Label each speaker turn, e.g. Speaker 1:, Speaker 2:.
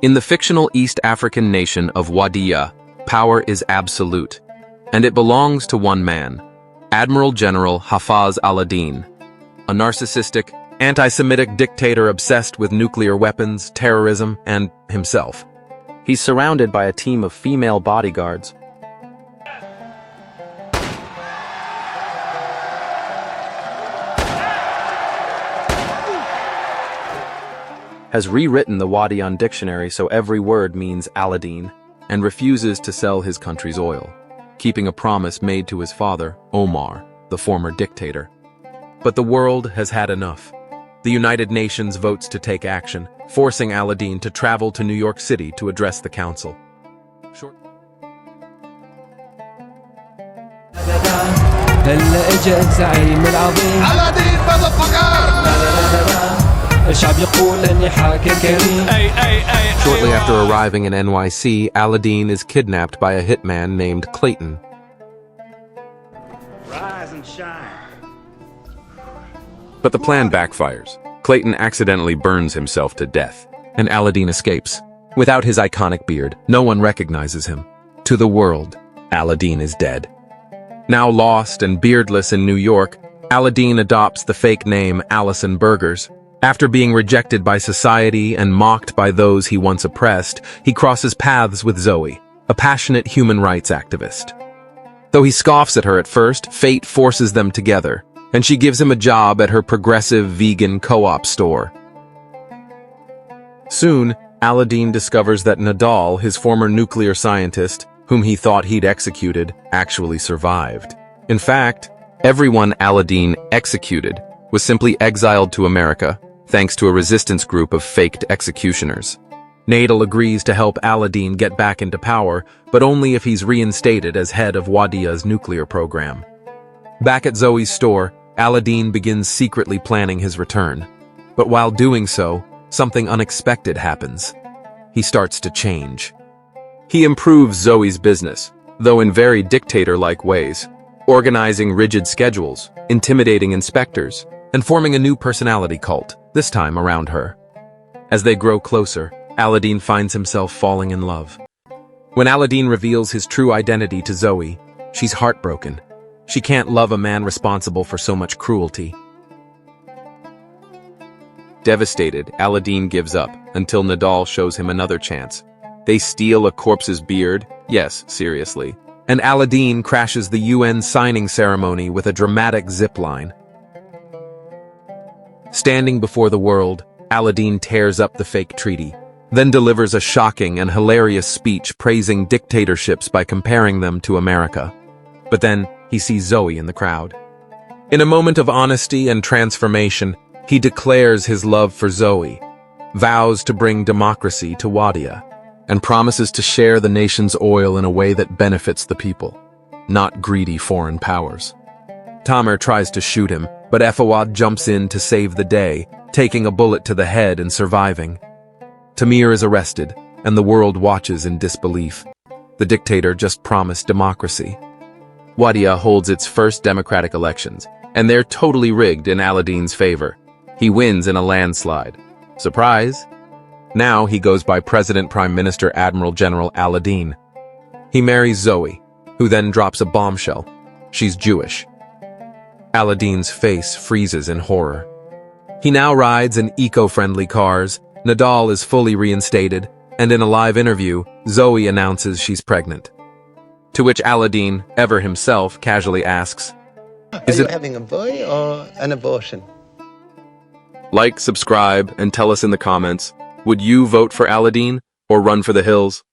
Speaker 1: In the fictional East African nation of Wadiya, power is absolute, and it belongs to one man, Admiral-General Aladeen, a narcissistic, anti-Semitic dictator obsessed with nuclear weapons, terrorism, and himself. He's surrounded by a team of female bodyguards. Has rewritten the Wadiyan dictionary so every word means Aladeen, and refuses to sell his country's oil, keeping a promise made to his father, Omar, the former dictator. But the world has had enough. The United Nations votes to take action, forcing Aladeen to travel to New York City to address the council. Shortly after arriving in NYC, Aladeen is kidnapped by a hitman named Clayton.
Speaker 2: Rise and shine.
Speaker 1: But the plan backfires. Clayton accidentally burns himself to death, and Aladeen escapes. Without his iconic beard, no one recognizes him. To the world, Aladeen is dead. Now lost and beardless in New York, Aladeen adopts the fake name Allison Burgers. After being rejected by society and mocked by those he once oppressed, he crosses paths with Zoe, a passionate human rights activist. Though he scoffs at her at first, fate forces them together, and she gives him a job at her progressive vegan co-op store. Soon, Aladeen discovers that Nadal, his former nuclear scientist, whom he thought he'd executed, actually survived. In fact, everyone Aladeen executed was simply exiled to America, thanks to a resistance group of faked executioners. Nadal agrees to help Aladeen get back into power, but only if he's reinstated as head of Wadiya's nuclear program. Back at Zoe's store, Aladeen begins secretly planning his return. But while doing so, something unexpected happens. He starts to change. He improves Zoe's business, though in very dictator-like ways, organizing rigid schedules, intimidating inspectors, and forming a new personality cult, this time around her. As they grow closer, Aladeen finds himself falling in love. When Aladeen reveals his true identity to Zoe, she's heartbroken. She can't love a man responsible for so much cruelty. Devastated, Aladeen gives up, until Nadal shows him another chance. They steal a corpse's beard, yes, seriously, and Aladeen crashes the UN signing ceremony with a dramatic zipline. Standing before the world, Aladeen tears up the fake treaty, then delivers a shocking and hilarious speech praising dictatorships by comparing them to America. But then, he sees Zoe in the crowd. In a moment of honesty and transformation, he declares his love for Zoe, vows to bring democracy to Wadiya, and promises to share the nation's oil in a way that benefits the people, not greedy foreign powers. Tamer tries to shoot him, but Fawad jumps in to save the day, taking a bullet to the head and surviving. Tamir is arrested, and the world watches in disbelief. The dictator just promised democracy. Wadiya holds its first democratic elections, and they're totally rigged in Aladeen's favor. He wins in a landslide. Surprise? Now he goes by Prime Minister Admiral-General Aladeen. He marries Zoe, who then drops a bombshell. She's Jewish. Aladeen's face freezes in horror. He now rides in eco-friendly cars, Nadal is fully reinstated, and in a live interview, Zoe announces she's pregnant. To which Aladeen, ever himself, casually asks,
Speaker 3: Is it having a boy or an abortion?
Speaker 1: Like, subscribe, and tell us in the comments, would you vote for Aladeen or run for the hills?